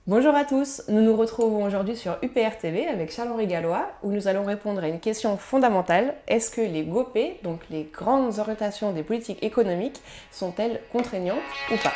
Bonjour à tous, nous nous retrouvons aujourd'hui sur UPR TV avec Charles-Henri Gallois où nous allons répondre à une question fondamentale. Est-ce que les GOP, donc les grandes orientations des politiques économiques, sont-elles contraignantes ou pas?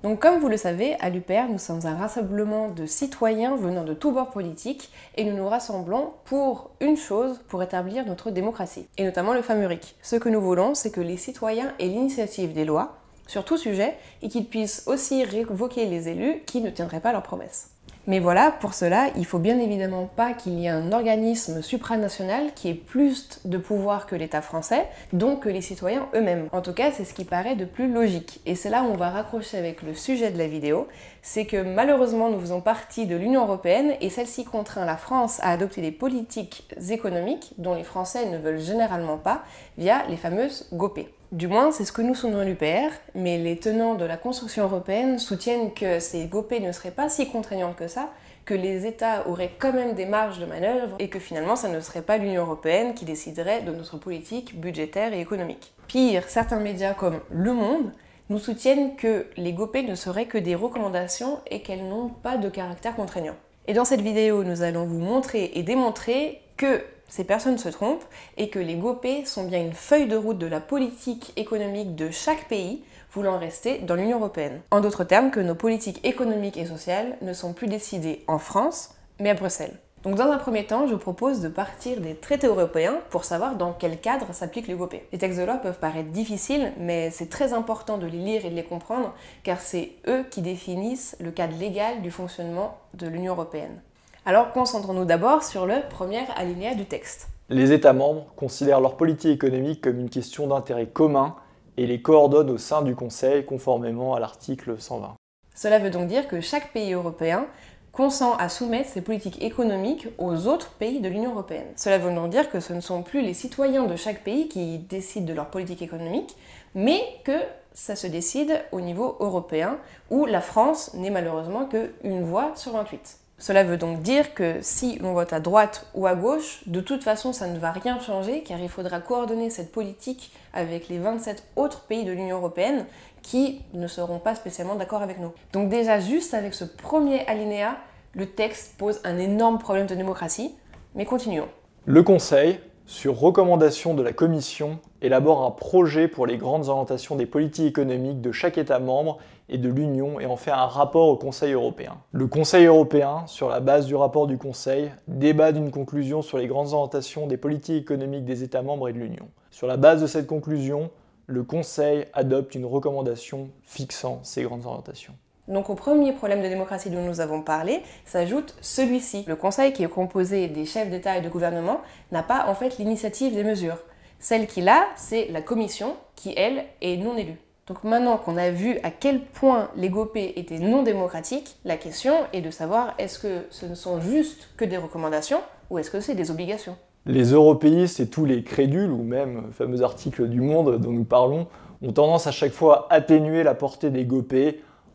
Donc comme vous le savez, à l'UPR, nous sommes un rassemblement de citoyens venant de tous bords politiques et nous nous rassemblons pour une chose, pour établir notre démocratie, et notamment le fameux RIC. Ce que nous voulons, c'est que les citoyens aient l'initiative des lois sur tout sujet et qu'ils puissent aussi révoquer les élus qui ne tiendraient pas leurs promesses. Mais voilà, pour cela, il faut bien évidemment pas qu'il y ait un organisme supranational qui ait plus de pouvoir que l'État français, donc que les citoyens eux-mêmes. En tout cas, c'est ce qui paraît de plus logique. Et c'est là où on va raccrocher avec le sujet de la vidéo, c'est que malheureusement nous faisons partie de l'Union européenne et celle-ci contraint la France à adopter des politiques économiques dont les Français ne veulent généralement pas via les fameuses GOP. Du moins, c'est ce que nous soutenons à l'UPR, mais les tenants de la construction européenne soutiennent que ces GOP ne seraient pas si contraignantes que ça, que les États auraient quand même des marges de manœuvre et que finalement ça ne serait pas l'Union européenne qui déciderait de notre politique budgétaire et économique. Pire, certains médias comme Le Monde nous soutiennent que les GOP ne seraient que des recommandations et qu'elles n'ont pas de caractère contraignant. Et dans cette vidéo, nous allons vous montrer et démontrer que ces personnes se trompent et que les GOP sont bien une feuille de route de la politique économique de chaque pays voulant rester dans l'Union européenne. En d'autres termes, que nos politiques économiques et sociales ne sont plus décidées en France, mais à Bruxelles. Donc dans un premier temps, je vous propose de partir des traités européens pour savoir dans quel cadre s'appliquent les GOP. Les textes de loi peuvent paraître difficiles, mais c'est très important de les lire et de les comprendre, car c'est eux qui définissent le cadre légal du fonctionnement de l'Union européenne. Alors concentrons-nous d'abord sur le premier alinéa du texte. Les États membres considèrent leur politique économique comme une question d'intérêt commun et les coordonnent au sein du Conseil conformément à l'article 120. Cela veut donc dire que chaque pays européen consent à soumettre ses politiques économiques aux autres pays de l'Union européenne. Cela veut donc dire que ce ne sont plus les citoyens de chaque pays qui décident de leur politique économique, mais que ça se décide au niveau européen, où la France n'est malheureusement qu'une voix sur 28. Cela veut donc dire que si l'on vote à droite ou à gauche, de toute façon ça ne va rien changer car il faudra coordonner cette politique avec les 27 autres pays de l'Union européenne qui ne seront pas spécialement d'accord avec nous. Donc déjà juste avec ce premier alinéa, le texte pose un énorme problème de démocratie, mais continuons. Le Conseil, sur recommandation de la Commission, élabore un projet pour les grandes orientations des politiques économiques de chaque État membre et de l'Union et en fait un rapport au Conseil européen. Le Conseil européen, sur la base du rapport du Conseil, débat d'une conclusion sur les grandes orientations des politiques économiques des États membres et de l'Union. Sur la base de cette conclusion, le Conseil adopte une recommandation fixant ces grandes orientations. Donc au premier problème de démocratie dont nous avons parlé, s'ajoute celui-ci. Le Conseil, qui est composé des chefs d'État et de gouvernement, n'a pas en fait l'initiative des mesures. Celle qu'il a, c'est la Commission, qui elle, est non élue. Donc maintenant qu'on a vu à quel point les GOP étaient non démocratiques, la question est de savoir est-ce que ce ne sont juste que des recommandations ou est-ce que c'est des obligations? Les européistes et tous les crédules, ou même le fameux article du Monde dont nous parlons, ont tendance à chaque fois à atténuer la portée des GOP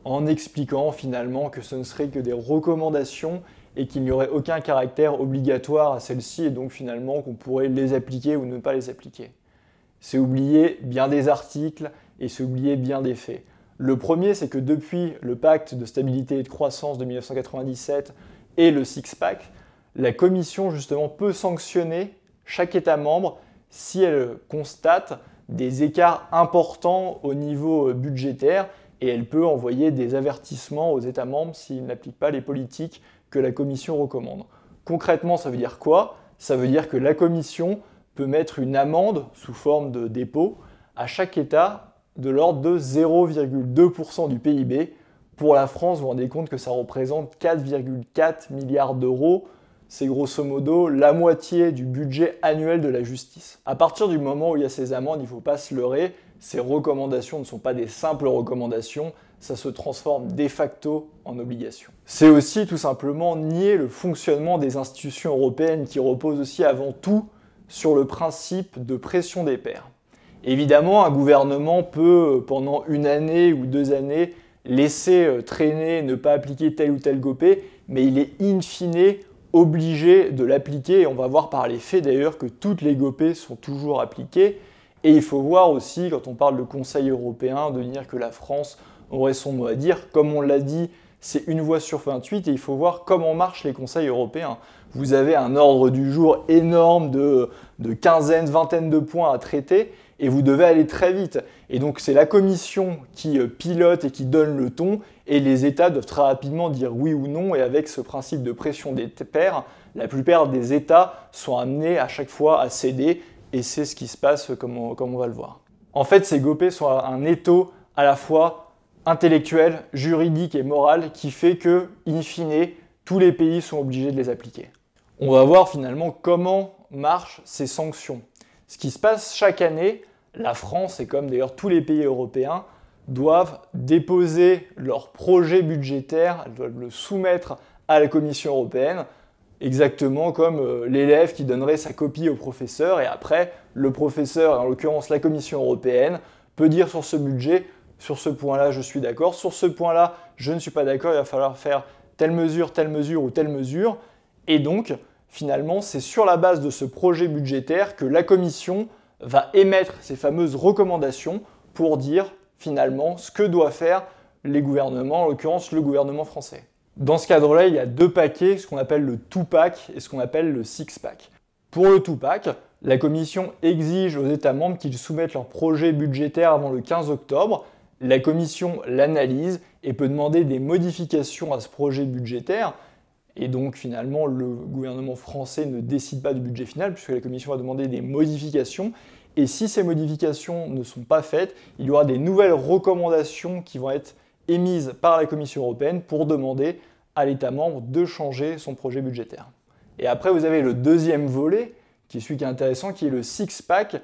en expliquant finalement que ce ne serait que des recommandations et qu'il n'y aurait aucun caractère obligatoire à celles-ci et donc finalement qu'on pourrait les appliquer ou ne pas les appliquer. C'est oublier bien des articles et c'est oublier bien des faits. Le premier, c'est que depuis le pacte de stabilité et de croissance de 1997 et le six-pack, la Commission justement peut sanctionner chaque État membre si elle constate des écarts importants au niveau budgétaire et elle peut envoyer des avertissements aux États membres s'ils n'appliquent pas les politiques que la Commission recommande. Concrètement, ça veut dire quoi? Ça veut dire que la Commission peut mettre une amende sous forme de dépôt à chaque État de l'ordre de 0,2% du PIB. Pour la France, vous vous rendez compte que ça représente 4,4 milliards d'euros. C'est grosso modo la moitié du budget annuel de la justice. À partir du moment où il y a ces amendes, il ne faut pas se leurrer, ces recommandations ne sont pas des simples recommandations, ça se transforme de facto en obligation. C'est aussi tout simplement nier le fonctionnement des institutions européennes qui reposent aussi avant tout sur le principe de pression des pairs. Évidemment, un gouvernement peut, pendant une année ou 2 années, laisser traîner, ne pas appliquer tel ou tel GOP, mais il est in fine obligés de l'appliquer. Et on va voir par les faits d'ailleurs que toutes les GOPÉ sont toujours appliquées. Et il faut voir aussi, quand on parle de Conseil européen, de dire que la France aurait son mot à dire. Comme on l'a dit, c'est une voix sur 28 et il faut voir comment marchent les conseils européens. Vous avez un ordre du jour énorme de quinzaine, vingtaine de points à traiter et vous devez aller très vite. Et donc c'est la Commission qui pilote et qui donne le ton et les États doivent très rapidement dire oui ou non. Et avec ce principe de pression des pairs, la plupart des États sont amenés à chaque fois à céder et c'est ce qui se passe comme on va le voir. En fait, ces GOPÉ sont un étau à la fois intellectuel, juridique et moral qui fait que, in fine, tous les pays sont obligés de les appliquer. On va voir finalement comment marchent ces sanctions. Ce qui se passe chaque année, la France et comme d'ailleurs tous les pays européens doivent déposer leur projet budgétaire, elles doivent le soumettre à la Commission européenne, exactement comme l'élève qui donnerait sa copie au professeur et après le professeur, en l'occurrence la Commission européenne, peut dire sur ce budget: sur ce point-là, je suis d'accord. Sur ce point-là, je ne suis pas d'accord. Il va falloir faire telle mesure ou telle mesure. Et donc, finalement, c'est sur la base de ce projet budgétaire que la Commission va émettre ces fameuses recommandations pour dire, finalement, ce que doivent faire les gouvernements, en l'occurrence le gouvernement français. Dans ce cadre-là, il y a deux paquets, ce qu'on appelle le two-pack et ce qu'on appelle le six-pack. Pour le two-pack, la Commission exige aux États membres qu'ils soumettent leur projet budgétaire avant le 15 octobre. La Commission l'analyse et peut demander des modifications à ce projet budgétaire. Et donc finalement, le gouvernement français ne décide pas du budget final puisque la Commission va demander des modifications. Et si ces modifications ne sont pas faites, il y aura des nouvelles recommandations qui vont être émises par la Commission européenne pour demander à l'État membre de changer son projet budgétaire. Et après, vous avez le deuxième volet, qui est celui qui est intéressant, qui est le six-pack,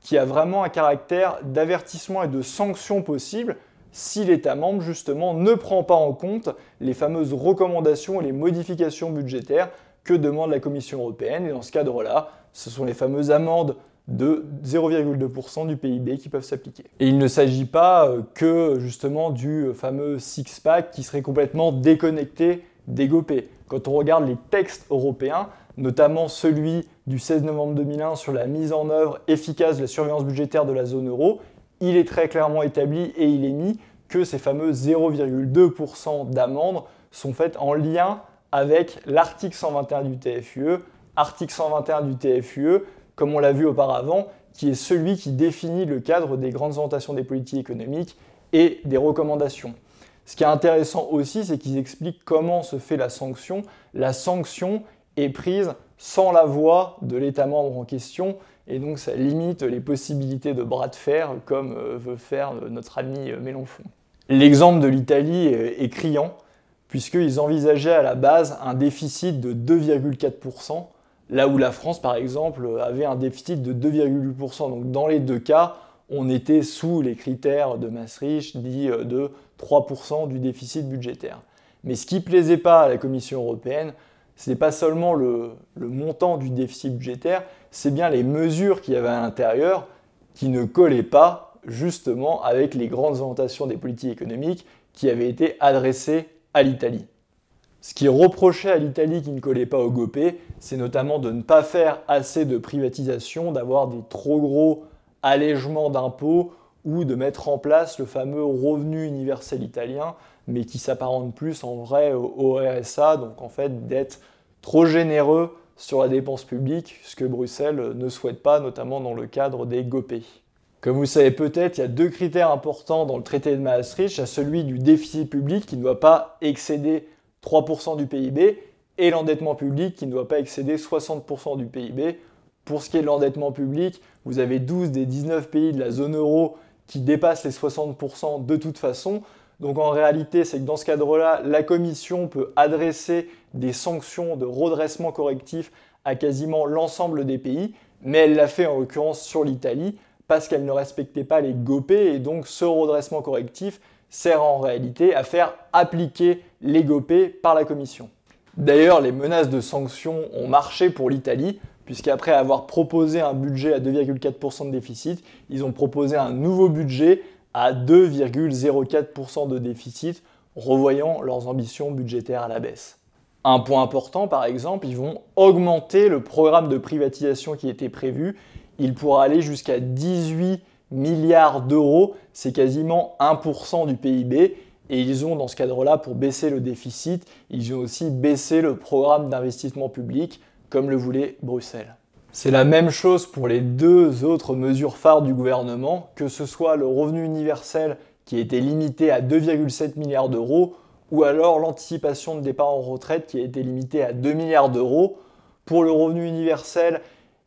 qui a vraiment un caractère d'avertissement et de sanction possible si l'État membre, justement, ne prend pas en compte les fameuses recommandations et les modifications budgétaires que demande la Commission européenne. Et dans ce cadre-là, ce sont les fameuses amendes de 0,2% du PIB qui peuvent s'appliquer. Et il ne s'agit pas que, justement, du fameux six-pack qui serait complètement déconnecté des GOPÉ. Quand on regarde les textes européens, notamment celui du 16 novembre 2001 sur la mise en œuvre efficace de la surveillance budgétaire de la zone euro, il est très clairement établi et il est mis que ces fameux 0,2% d'amendes sont faites en lien avec l'article 121 du TFUE. Article 121 du TFUE, comme on l'a vu auparavant, qui est celui qui définit le cadre des grandes orientations des politiques économiques et des recommandations. Ce qui est intéressant aussi, c'est qu'ils expliquent comment se fait la sanction. La sanction est prise sans la voix de l'État membre en question, et donc ça limite les possibilités de bras de fer, comme veut faire notre ami Mélenchon. L'exemple de l'Italie est criant, puisqu'ils envisageaient à la base un déficit de 2,4%, là où la France, par exemple, avait un déficit de 2,8%. Donc dans les deux cas, on était sous les critères de Maastricht, dit de 3% du déficit budgétaire. Mais ce qui ne plaisait pas à la Commission européenne, ce n'est pas seulement le montant du déficit budgétaire, c'est bien les mesures qu'il y avait à l'intérieur qui ne collaient pas justement avec les grandes orientations des politiques économiques qui avaient été adressées à l'Italie. Ce qui reprochait à l'Italie qui ne collait pas au GOPÉ, c'est notamment de ne pas faire assez de privatisation, d'avoir des trop gros allègements d'impôts ou de mettre en place le fameux revenu universel italien, mais qui s'apparente plus en vrai au RSA, donc en fait d'être trop généreux sur la dépense publique, ce que Bruxelles ne souhaite pas, notamment dans le cadre des GOPÉ. Comme vous le savez peut-être, il y a deux critères importants dans le traité de Maastricht. Il y a celui du déficit public qui ne doit pas excéder 3% du PIB et l'endettement public qui ne doit pas excéder 60% du PIB. Pour ce qui est de l'endettement public, vous avez 12 des 19 pays de la zone euro qui dépassent les 60% de toute façon. Donc en réalité, c'est que dans ce cadre-là, la Commission peut adresser des sanctions de redressement correctif à quasiment l'ensemble des pays, mais elle l'a fait en l'occurrence sur l'Italie parce qu'elle ne respectait pas les GOPÉ et donc ce redressement correctif sert en réalité à faire appliquer les GOPÉ par la Commission. D'ailleurs, les menaces de sanctions ont marché pour l'Italie, puisqu'après avoir proposé un budget à 2,4% de déficit, ils ont proposé un nouveau budget à 2,04% de déficit, revoyant leurs ambitions budgétaires à la baisse. Un point important, par exemple, ils vont augmenter le programme de privatisation qui était prévu. Il pourra aller jusqu'à 18 milliards d'euros, c'est quasiment 1% du PIB. Et ils ont, dans ce cadre-là, pour baisser le déficit, ils ont aussi baissé le programme d'investissement public, comme le voulait Bruxelles. C'est la même chose pour les deux autres mesures phares du gouvernement, que ce soit le revenu universel qui a été limité à 2,7 milliards d'euros, ou alors l'anticipation de départ en retraite qui a été limitée à 2 milliards d'euros. Pour le revenu universel,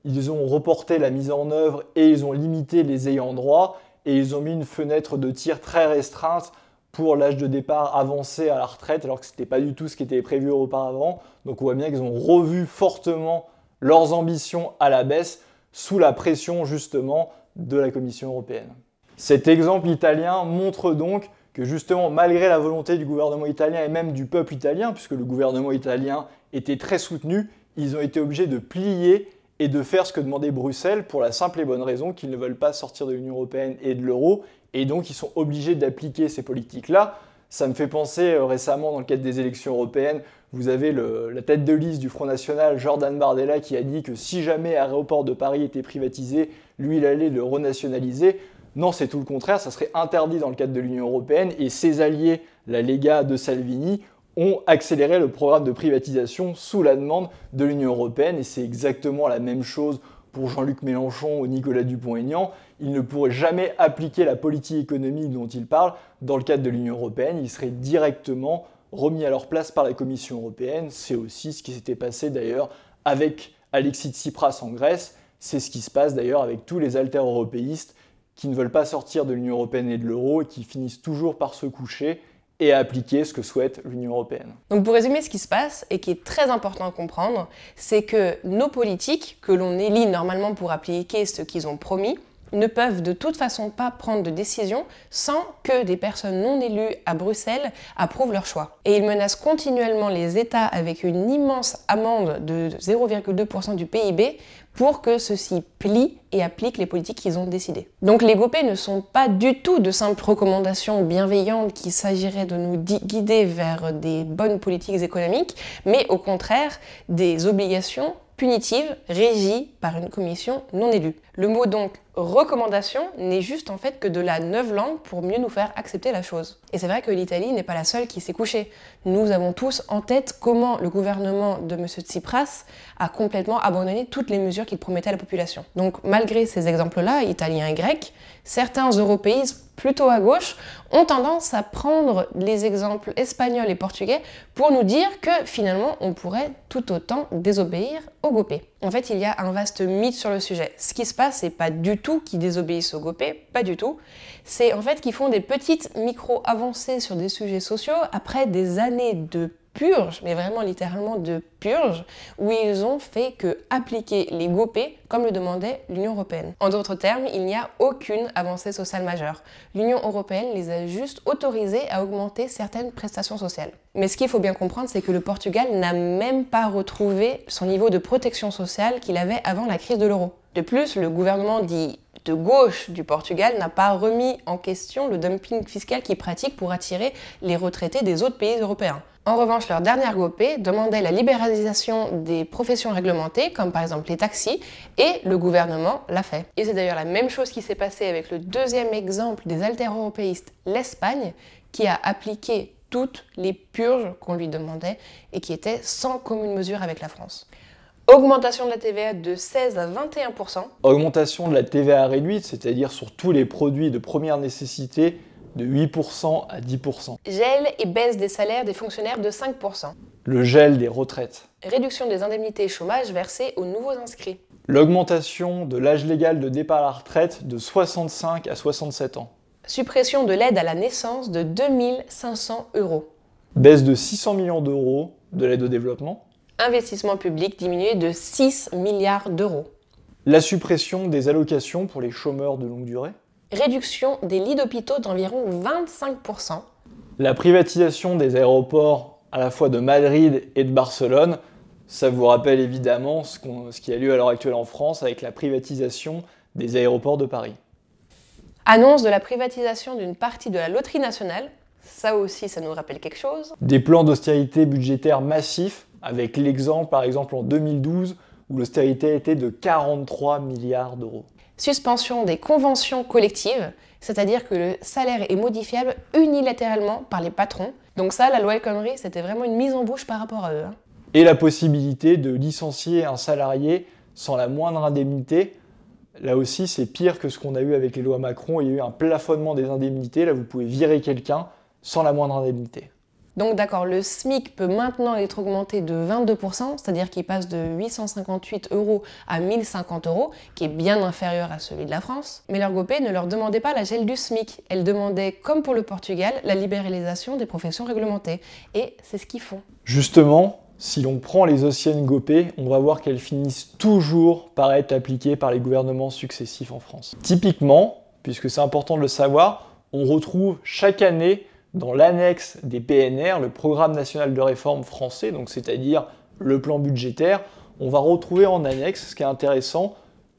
ils ont reporté la mise en œuvre et ils ont limité les ayants droit, et ils ont mis une fenêtre de tir très restreinte pour l'âge de départ avancé à la retraite, alors que ce n'était pas du tout ce qui était prévu auparavant. Donc on voit bien qu'ils ont revu fortement leurs ambitions à la baisse, sous la pression justement de la Commission européenne. Cet exemple italien montre donc que justement, malgré la volonté du gouvernement italien et même du peuple italien, puisque le gouvernement italien était très soutenu, ils ont été obligés de plier et de faire ce que demandait Bruxelles pour la simple et bonne raison qu'ils ne veulent pas sortir de l'Union européenne et de l'euro, et donc ils sont obligés d'appliquer ces politiques-là. Ça me fait penser récemment, dans le cadre des élections européennes, vous avez la tête de liste du Front National, Jordan Bardella, qui a dit que si jamais l'aéroport de Paris était privatisé, lui, il allait le renationaliser. Non, c'est tout le contraire, ça serait interdit dans le cadre de l'Union européenne, et ses alliés, la Lega de Salvini, ont accéléré le programme de privatisation sous la demande de l'Union européenne, et c'est exactement la même chose pour Jean-Luc Mélenchon ou Nicolas Dupont-Aignan. Ils ne pourraient jamais appliquer la politique économique dont ils parlent dans le cadre de l'Union européenne, ils seraient directement remis à leur place par la Commission européenne. C'est aussi ce qui s'était passé d'ailleurs avec Alexis Tsipras en Grèce, c'est ce qui se passe d'ailleurs avec tous les alter-européistes qui ne veulent pas sortir de l'Union européenne et de l'euro et qui finissent toujours par se coucher et à appliquer ce que souhaite l'Union européenne. Donc pour résumer, ce qui se passe, et qui est très important à comprendre, c'est que nos politiques, que l'on élit normalement pour appliquer ce qu'ils ont promis, ne peuvent de toute façon pas prendre de décision sans que des personnes non élues à Bruxelles approuvent leur choix. Et ils menacent continuellement les États avec une immense amende de 0,2% du PIB pour que ceux-ci plient et appliquent les politiques qu'ils ont décidées. Donc les GOPE ne sont pas du tout de simples recommandations bienveillantes qu'il s'agirait de nous guider vers des bonnes politiques économiques, mais au contraire des obligations punitives régies par une commission non élue. Le mot donc recommandation n'est juste en fait que de la novlangue pour mieux nous faire accepter la chose. Et c'est vrai que l'Italie n'est pas la seule qui s'est couchée. Nous avons tous en tête comment le gouvernement de M. Tsipras a complètement abandonné toutes les mesures qu'il promettait à la population. Donc malgré ces exemples-là, italiens et grecs, certains européistes plutôt à gauche ont tendance à prendre les exemples espagnols et portugais pour nous dire que finalement on pourrait tout autant désobéir aux GOPE. En fait, il y a un vaste mythe sur le sujet. Ce qui se passe, c'est pas du tout qu'ils désobéissent aux GOPE, pas du tout. C'est en fait qu'ils font des petites micro-avancées sur des sujets sociaux après des années de purge, mais vraiment littéralement de purge, où ils ont fait que appliquer les GOPE comme le demandait l'Union européenne. En d'autres termes, il n'y a aucune avancée sociale majeure. L'Union européenne les a juste autorisés à augmenter certaines prestations sociales. Mais ce qu'il faut bien comprendre, c'est que le Portugal n'a même pas retrouvé son niveau de protection sociale qu'il avait avant la crise de l'euro. De plus, le gouvernement dit de gauche du Portugal n'a pas remis en question le dumping fiscal qu'il pratique pour attirer les retraités des autres pays européens. En revanche, leur dernière GOPE demandait la libéralisation des professions réglementées, comme par exemple les taxis, et le gouvernement l'a fait. Et c'est d'ailleurs la même chose qui s'est passée avec le deuxième exemple des alter-européistes, l'Espagne, qui a appliqué toutes les purges qu'on lui demandait et qui étaient sans commune mesure avec la France. Augmentation de la TVA de 16 à 21%. Augmentation de la TVA réduite, c'est-à-dire sur tous les produits de première nécessité, de 8% à 10%. Gel et baisse des salaires des fonctionnaires de 5%. Le gel des retraites. Réduction des indemnités chômage versées aux nouveaux inscrits. L'augmentation de l'âge légal de départ à la retraite de 65 à 67 ans. Suppression de l'aide à la naissance de 2 500 €. Baisse de 600 millions d'euros de l'aide au développement. Investissement public diminué de 6 milliards d'euros. La suppression des allocations pour les chômeurs de longue durée. Réduction des lits d'hôpitaux d'environ 25%. La privatisation des aéroports à la fois de Madrid et de Barcelone. Ça vous rappelle évidemment ce qui a lieu à l'heure actuelle en France avec la privatisation des aéroports de Paris. Annonce de la privatisation d'une partie de la loterie nationale. Ça aussi, ça nous rappelle quelque chose. Des plans d'austérité budgétaire massifs avec l'exemple par exemple en 2012 où l'austérité était de 43 milliards d'euros. Suspension des conventions collectives, c'est-à-dire que le salaire est modifiable unilatéralement par les patrons. Donc ça, la loi El Khomri, c'était vraiment une mise en bouche par rapport à eux. Et la possibilité de licencier un salarié sans la moindre indemnité. Là aussi, c'est pire que ce qu'on a eu avec les lois Macron. Il y a eu un plafonnement des indemnités. Là, vous pouvez virer quelqu'un sans la moindre indemnité. Donc d'accord, le SMIC peut maintenant être augmenté de 22%, c'est-à-dire qu'il passe de 858 € à 1050 €, qui est bien inférieur à celui de la France. Mais leur GOPÉ ne leur demandait pas la gel du SMIC. Elle demandait, comme pour le Portugal, la libéralisation des professions réglementées. Et c'est ce qu'ils font. Justement, si l'on prend les anciennes GOPÉ, on va voir qu'elles finissent toujours par être appliquées par les gouvernements successifs en France. Typiquement, puisque c'est important de le savoir, on retrouve chaque année dans l'annexe des PNR, le Programme national de réforme français, donc c'est-à-dire le plan budgétaire, on va retrouver en annexe, ce qui est intéressant,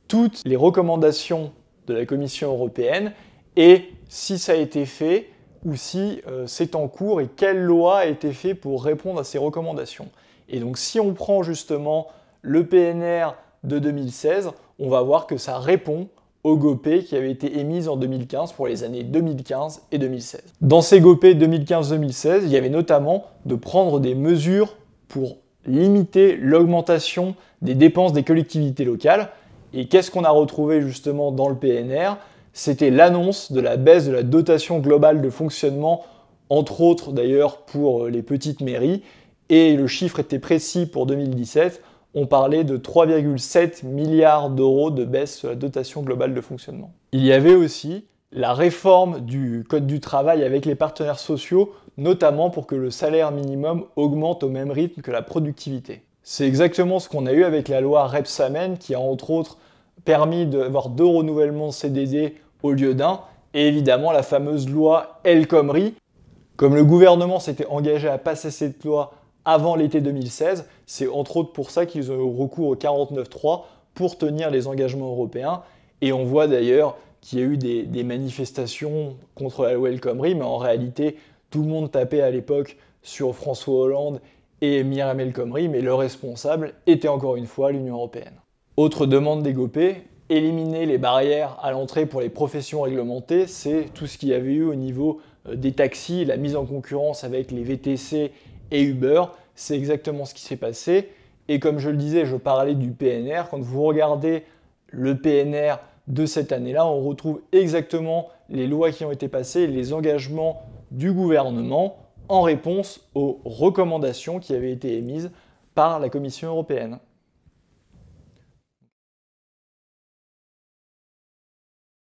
toutes les recommandations de la Commission européenne et si ça a été fait ou si c'est en cours et quelle loi a été faite pour répondre à ces recommandations. Et donc si on prend justement le PNR de 2016, on va voir que ça répond aux GOPÉ qui avaient été émises en 2015 pour les années 2015 et 2016. Dans ces GOPÉ 2015-2016, il y avait notamment de prendre des mesures pour limiter l'augmentation des dépenses des collectivités locales. Et qu'est-ce qu'on a retrouvé justement dans le PNR? C'était l'annonce de la baisse de la dotation globale de fonctionnement, entre autres d'ailleurs pour les petites mairies, et le chiffre était précis pour 2017. On parlait de 3,7 milliards d'euros de baisse de la dotation globale de fonctionnement. Il y avait aussi la réforme du Code du travail avec les partenaires sociaux, notamment pour que le salaire minimum augmente au même rythme que la productivité. C'est exactement ce qu'on a eu avec la loi Rebsamen qui a entre autres permis d'avoir 2 renouvellements de CDD au lieu d'un, et évidemment la fameuse loi El Khomri. Comme le gouvernement s'était engagé à passer cette loi avant l'été 2016, c'est entre autres pour ça qu'ils ont eu recours au 49.3 pour tenir les engagements européens. Et on voit d'ailleurs qu'il y a eu des manifestations contre la loi El Khomri, mais en réalité, tout le monde tapait à l'époque sur François Hollande et Myriam El Khomri, mais le responsable était encore une fois l'Union européenne. Autre demande des GOPÉ, éliminer les barrières à l'entrée pour les professions réglementées, c'est tout ce qu'il y avait eu au niveau des taxis, la mise en concurrence avec les VTC et Uber, c'est exactement ce qui s'est passé. Et comme je le disais, je parlais du PNR. Quand vous regardez le PNR de cette année-là, on retrouve exactement les lois qui ont été passées, les engagements du gouvernement en réponse aux recommandations qui avaient été émises par la Commission européenne.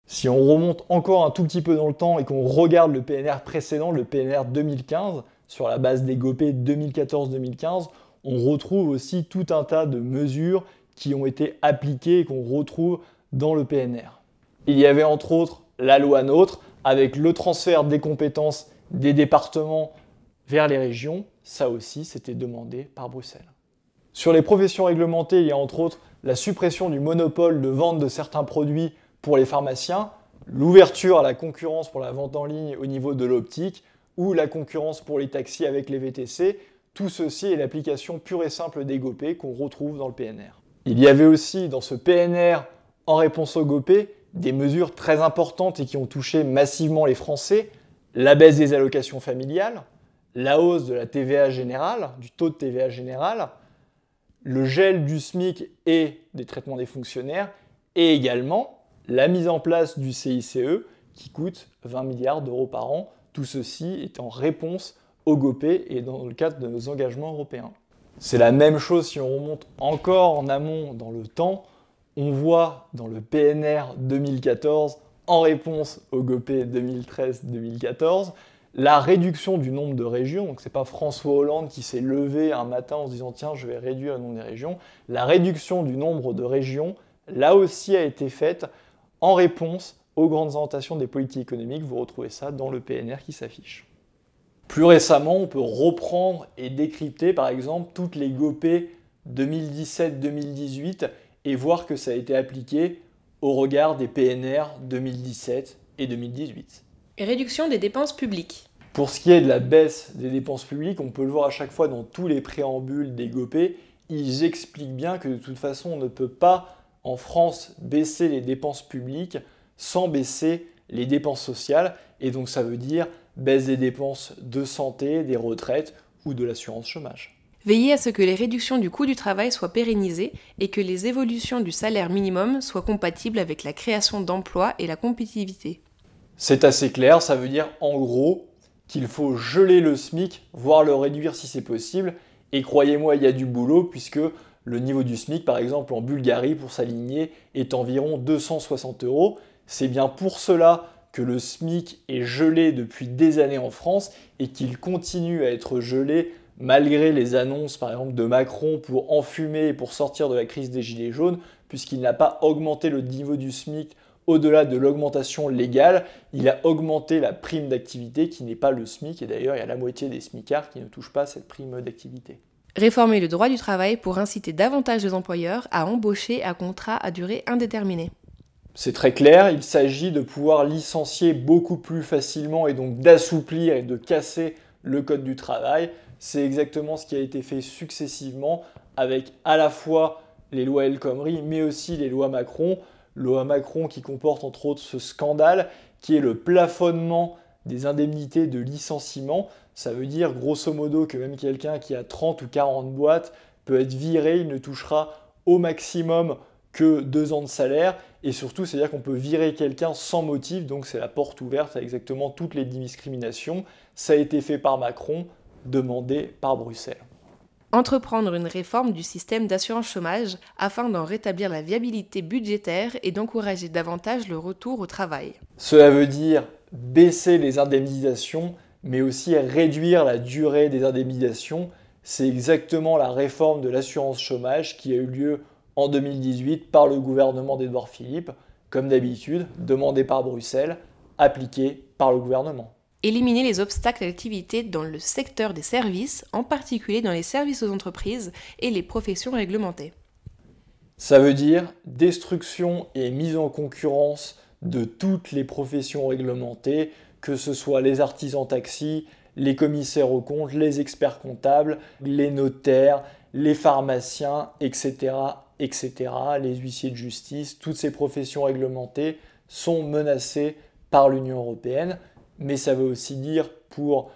Si on remonte encore un tout petit peu dans le temps et qu'on regarde le PNR précédent, le PNR 2015, sur la base des GOPÉ 2014-2015, on retrouve aussi tout un tas de mesures qui ont été appliquées et qu'on retrouve dans le PNR. Il y avait entre autres la loi NOTRe, avec le transfert des compétences des départements vers les régions. Ça aussi, c'était demandé par Bruxelles. Sur les professions réglementées, il y a entre autres la suppression du monopole de vente de certains produits pour les pharmaciens, l'ouverture à la concurrence pour la vente en ligne au niveau de l'optique, ou la concurrence pour les taxis avec les VTC. Tout ceci est l'application pure et simple des GOPÉ qu'on retrouve dans le PNR. Il y avait aussi dans ce PNR, en réponse aux GOPÉ, des mesures très importantes et qui ont touché massivement les Français, la baisse des allocations familiales, la hausse de la TVA générale, du taux de TVA général, le gel du SMIC et des traitements des fonctionnaires, et également la mise en place du CICE qui coûte 20 milliards d'euros par an. Tout ceci est en réponse aux GOPÉ et dans le cadre de nos engagements européens. C'est la même chose si on remonte encore en amont dans le temps. On voit dans le PNR 2014, en réponse aux GOPÉ 2013-2014, la réduction du nombre de régions. Donc c'est pas François Hollande qui s'est levé un matin en se disant « tiens, je vais réduire le nombre des régions ». La réduction du nombre de régions, là aussi, a été faite en réponse aux grandes orientations des politiques économiques. Vous retrouvez ça dans le PNR qui s'affiche. Plus récemment, on peut reprendre et décrypter par exemple toutes les GOPÉ 2017-2018 et voir que ça a été appliqué au regard des PNR 2017 et 2018. Réduction des dépenses publiques. Pour ce qui est de la baisse des dépenses publiques, on peut le voir à chaque fois dans tous les préambules des GOPE, ils expliquent bien que de toute façon, on ne peut pas, en France, baisser les dépenses publiques sans baisser les dépenses sociales. Et donc ça veut dire baisse des dépenses de santé, des retraites ou de l'assurance chômage. Veiller à ce que les réductions du coût du travail soient pérennisées et que les évolutions du salaire minimum soient compatibles avec la création d'emplois et la compétitivité. C'est assez clair, ça veut dire en gros qu'il faut geler le SMIC, voire le réduire si c'est possible. Et croyez-moi, il y a du boulot puisque le niveau du SMIC, par exemple en Bulgarie, pour s'aligner, est environ 260 €. C'est bien pour cela que le SMIC est gelé depuis des années en France et qu'il continue à être gelé malgré les annonces par exemple de Macron pour enfumer et pour sortir de la crise des gilets jaunes, puisqu'il n'a pas augmenté le niveau du SMIC au-delà de l'augmentation légale, il a augmenté la prime d'activité qui n'est pas le SMIC, et d'ailleurs il y a la moitié des SMICards qui ne touchent pas cette prime d'activité. Réformer le droit du travail pour inciter davantage les employeurs à embaucher à contrat à durée indéterminée. C'est très clair, il s'agit de pouvoir licencier beaucoup plus facilement et donc d'assouplir et de casser le code du travail. C'est exactement ce qui a été fait successivement avec à la fois les lois El Khomri mais aussi les lois Macron. Loi Macron qui comporte entre autres ce scandale qui est le plafonnement des indemnités de licenciement. Ça veut dire grosso modo que même quelqu'un qui a 30 ou 40 boîtes peut être viré, il ne touchera au maximum que 2 ans de salaire. Et surtout, c'est-à-dire qu'on peut virer quelqu'un sans motif, donc c'est la porte ouverte à exactement toutes les discriminations. Ça a été fait par Macron, demandé par Bruxelles. Entreprendre une réforme du système d'assurance chômage afin d'en rétablir la viabilité budgétaire et d'encourager davantage le retour au travail. Cela veut dire baisser les indemnisations, mais aussi réduire la durée des indemnisations. C'est exactement la réforme de l'assurance chômage qui a eu lieu en 2018 par le gouvernement d'Édouard Philippe, comme d'habitude, demandé par Bruxelles, appliqué par le gouvernement. Éliminer les obstacles à l'activité dans le secteur des services, en particulier dans les services aux entreprises et les professions réglementées. Ça veut dire destruction et mise en concurrence de toutes les professions réglementées, que ce soit les artisans taxis, les commissaires aux comptes, les experts comptables, les notaires, les pharmaciens, etc., etc., les huissiers de justice. Toutes ces professions réglementées sont menacées par l'Union européenne. Mais ça veut aussi dire pour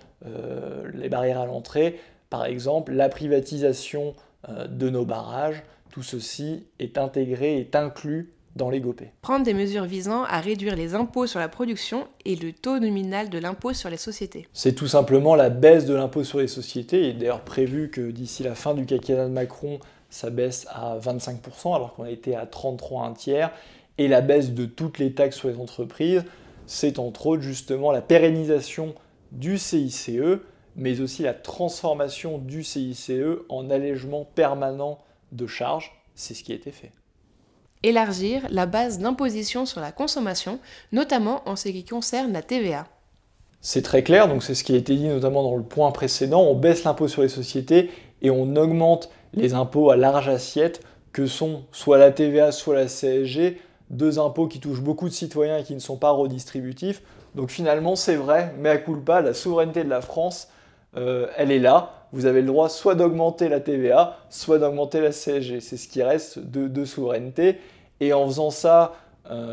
les barrières à l'entrée, par exemple la privatisation de nos barrages, tout ceci est intégré, est inclus dans les GOPE. Prendre des mesures visant à réduire les impôts sur la production et le taux nominal de l'impôt sur les sociétés. C'est tout simplement la baisse de l'impôt sur les sociétés. Il est d'ailleurs prévu que d'ici la fin du quinquennat de Macron, ça baisse à 25%, alors qu'on a été à 33 un tiers, et la baisse de toutes les taxes sur les entreprises. C'est entre autres justement la pérennisation du CICE, mais aussi la transformation du CICE en allègement permanent de charges. C'est ce qui a été fait. Élargir la base d'imposition sur la consommation, notamment en ce qui concerne la TVA. C'est très clair, donc c'est ce qui a été dit notamment dans le point précédent. On baisse l'impôt sur les sociétés et on augmente les impôts à large assiette, que sont soit la TVA, soit la CSG, deux impôts qui touchent beaucoup de citoyens et qui ne sont pas redistributifs. Donc finalement, c'est vrai, mea culpa, la souveraineté de la France, elle est là. Vous avez le droit soit d'augmenter la TVA, soit d'augmenter la CSG. C'est ce qui reste de souveraineté. Et en faisant ça,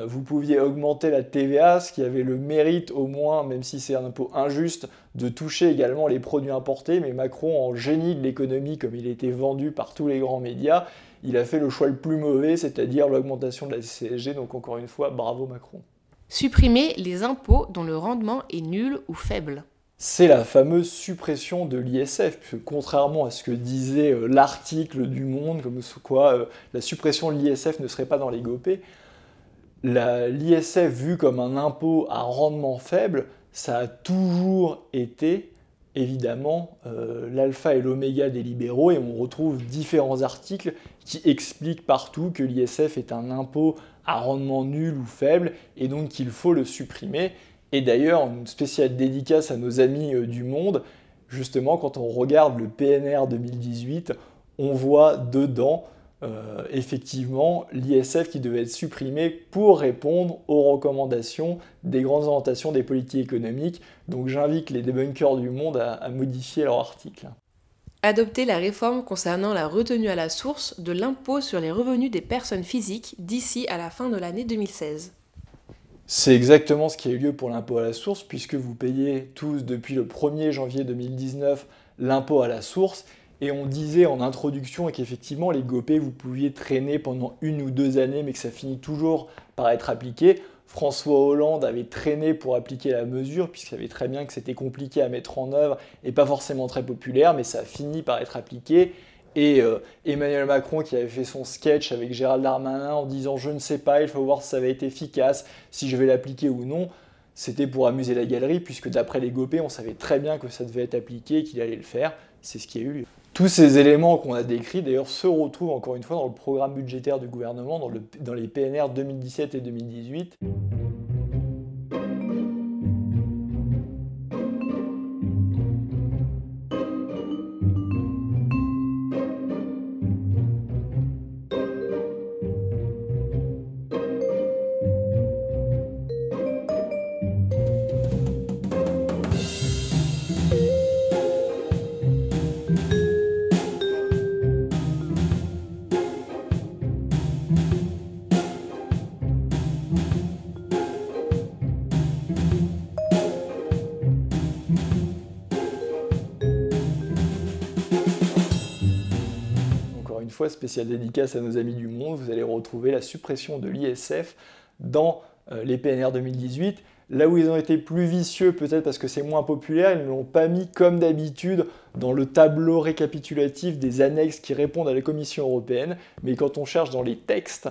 vous pouviez augmenter la TVA, ce qui avait le mérite au moins, même si c'est un impôt injuste, de toucher également les produits importés. Mais Macron, en génie de l'économie, comme il a été vendu par tous les grands médias, il a fait le choix le plus mauvais, c'est-à-dire l'augmentation de la CSG. Donc encore une fois, bravo Macron. Supprimer les impôts dont le rendement est nul ou faible. C'est la fameuse suppression de l'ISF, puisque contrairement à ce que disait l'article du Monde, comme quoi la suppression de l'ISF ne serait pas dans les GOPE, l'ISF vu comme un impôt à rendement faible, ça a toujours été évidemment l'alpha et l'oméga des libéraux, et on retrouve différents articles qui expliquent partout que l'ISF est un impôt à rendement nul ou faible, et donc qu'il faut le supprimer. Et d'ailleurs, une spéciale dédicace à nos amis du Monde, justement quand on regarde le PNR 2018, on voit dedans effectivement l'ISF qui devait être supprimé pour répondre aux recommandations des grandes orientations des politiques économiques. Donc j'invite les débunkers du monde à modifier leur article. Adopter la réforme concernant la retenue à la source de l'impôt sur les revenus des personnes physiques d'ici à la fin de l'année 2016. C'est exactement ce qui a eu lieu pour l'impôt à la source, puisque vous payez tous depuis le 1er janvier 2019 l'impôt à la source. Et on disait en introduction qu'effectivement les GOPE, vous pouviez traîner pendant 1 ou 2 années, mais que ça finit toujours par être appliqué. François Hollande avait traîné pour appliquer la mesure, puisqu'il savait très bien que c'était compliqué à mettre en œuvre et pas forcément très populaire, mais ça a fini par être appliqué. Et Emmanuel Macron qui avait fait son sketch avec Gérald Darmanin en disant « je ne sais pas, il faut voir si ça va être efficace, si je vais l'appliquer ou non », c'était pour amuser la galerie, puisque d'après les GOPE, on savait très bien que ça devait être appliqué et qu'il allait le faire. C'est ce qui a eu lieu. Tous ces éléments qu'on a décrits, d'ailleurs, se retrouvent encore une fois dans le programme budgétaire du gouvernement, dans les PNR 2017 et 2018. Fois, spéciale dédicace à nos amis du Monde, vous allez retrouver la suppression de l'ISF dans les PNR 2018. Là où ils ont été plus vicieux, peut-être parce que c'est moins populaire, ils ne l'ont pas mis comme d'habitude dans le tableau récapitulatif des annexes qui répondent à la Commission européenne. Mais quand on cherche dans les textes,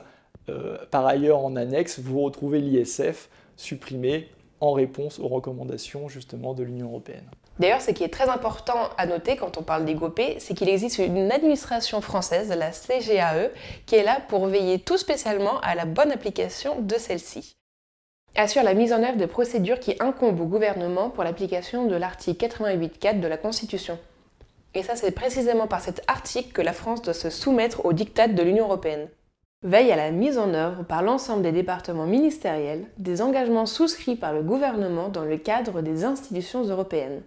par ailleurs en annexe, vous retrouvez l'ISF supprimé en réponse aux recommandations justement de l'Union européenne. D'ailleurs, ce qui est très important à noter quand on parle des GOPE, c'est qu'il existe une administration française, la CGAE, qui est là pour veiller tout spécialement à la bonne application de celle-ci. Assure la mise en œuvre des procédures qui incombent au gouvernement pour l'application de l'article 88.4 de la Constitution. Et ça, c'est précisément par cet article que la France doit se soumettre aux diktats de l'Union européenne. Veille à la mise en œuvre par l'ensemble des départements ministériels des engagements souscrits par le gouvernement dans le cadre des institutions européennes.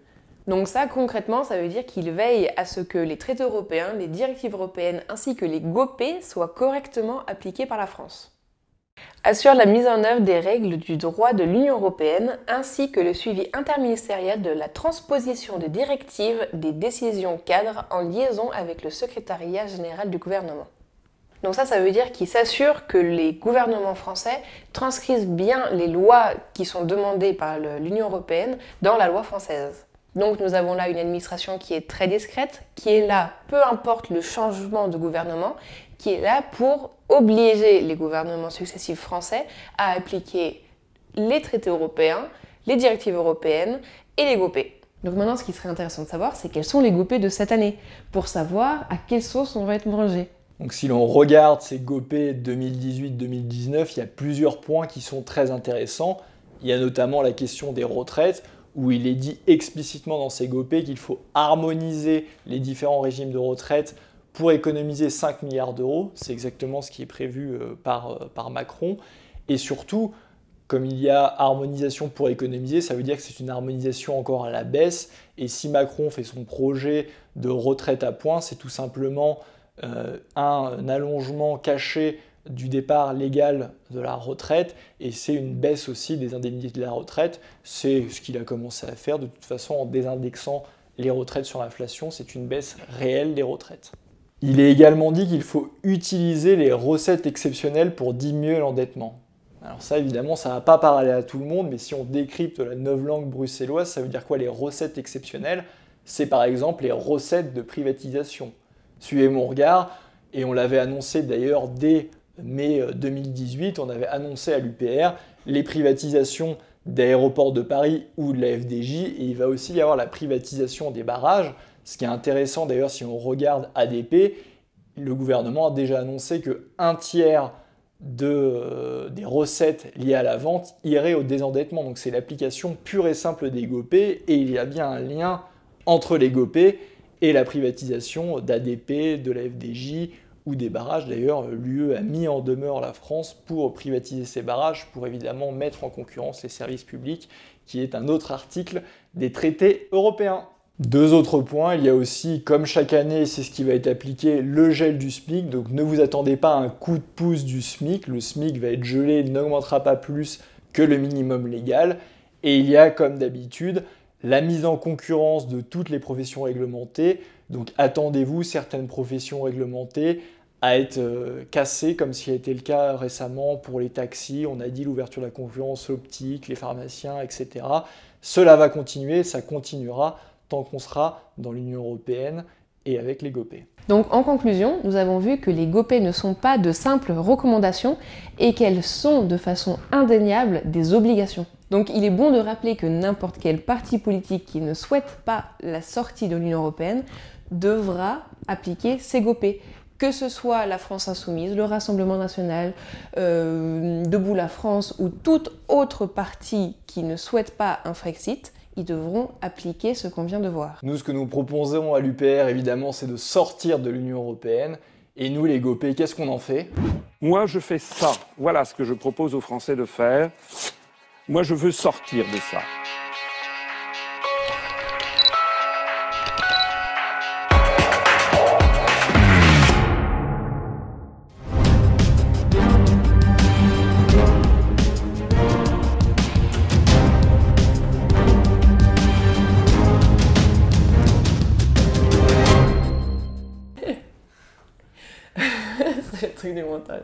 Donc ça, concrètement, ça veut dire qu'il veille à ce que les traités européens, les directives européennes ainsi que les GOPE soient correctement appliqués par la France. Assure la mise en œuvre des règles du droit de l'Union européenne ainsi que le suivi interministériel de la transposition des directives des décisions cadres en liaison avec le secrétariat général du gouvernement. Donc ça veut dire qu'il s'assure que les gouvernements français transcrivent bien les lois qui sont demandées par l'Union européenne dans la loi française. Donc nous avons là une administration qui est très discrète, qui est là, peu importe le changement de gouvernement, qui est là pour obliger les gouvernements successifs français à appliquer les traités européens, les directives européennes et les GOPE. Donc maintenant, ce qui serait intéressant de savoir, c'est quels sont les GOPE de cette année, pour savoir à quelle sauce on va être mangé. Donc si l'on regarde ces GOPE 2018-2019, il y a plusieurs points qui sont très intéressants. Il y a notamment la question des retraites, où il est dit explicitement dans ces GOPE qu'il faut harmoniser les différents régimes de retraite pour économiser 5 milliards d'euros. C'est exactement ce qui est prévu par Macron. Et surtout, comme il y a harmonisation pour économiser, ça veut dire que c'est une harmonisation encore à la baisse. Et si Macron fait son projet de retraite à points, c'est tout simplement un allongement caché du départ légal de la retraite, et c'est une baisse aussi des indemnités de la retraite. C'est ce qu'il a commencé à faire de toute façon en désindexant les retraites sur l'inflation, c'est une baisse réelle des retraites. Il est également dit qu'il faut utiliser les recettes exceptionnelles pour diminuer l'endettement. Alors ça évidemment ça ne va pas parler à tout le monde, mais si on décrypte la novlangue bruxelloise, ça veut dire quoi les recettes exceptionnelles? C'est par exemple les recettes de privatisation. Suivez mon regard, et on l'avait annoncé d'ailleurs dès mai 2018, on avait annoncé à l'UPR les privatisations d'aéroports de Paris ou de la FDJ, et il va aussi y avoir la privatisation des barrages. Ce qui est intéressant d'ailleurs, si on regarde ADP, le gouvernement a déjà annoncé que 1/3 des recettes liées à la vente iraient au désendettement. Donc c'est l'application pure et simple des GOPE, et il y a bien un lien entre les GOPE et la privatisation d'ADP, de la FDJ ou des barrages. D'ailleurs, l'UE a mis en demeure la France pour privatiser ces barrages, pour évidemment mettre en concurrence les services publics, qui est un autre article des traités européens. Deux autres points, il y a aussi, comme chaque année, c'est ce qui va être appliqué, le gel du SMIC. Donc ne vous attendez pas à un coup de pouce du SMIC. Le SMIC va être gelé, n'augmentera pas plus que le minimum légal. Et il y a, comme d'habitude, la mise en concurrence de toutes les professions réglementées. Donc attendez-vous, certaines professions réglementées, à être cassées, comme ce qui a été le cas récemment pour les taxis. On a dit l'ouverture de la concurrence optique, les pharmaciens, etc. Cela va continuer, ça continuera tant qu'on sera dans l'Union européenne et avec les GOPE. Donc en conclusion, nous avons vu que les GOPE ne sont pas de simples recommandations et qu'elles sont de façon indéniable des obligations. Donc il est bon de rappeler que n'importe quel parti politique qui ne souhaite pas la sortie de l'Union européenne devra appliquer ces GOPE. Que ce soit la France Insoumise, le Rassemblement National, Debout la France ou tout autre parti qui ne souhaite pas un Frexit, ils devront appliquer ce qu'on vient de voir. Nous, ce que nous proposons à l'UPR, évidemment, c'est de sortir de l'Union européenne. Et nous, les GOPE, qu'est-ce qu'on en fait? Moi, je fais ça. Voilà ce que je propose aux Français de faire. Moi, je veux sortir de ça. C'est le truc du montage.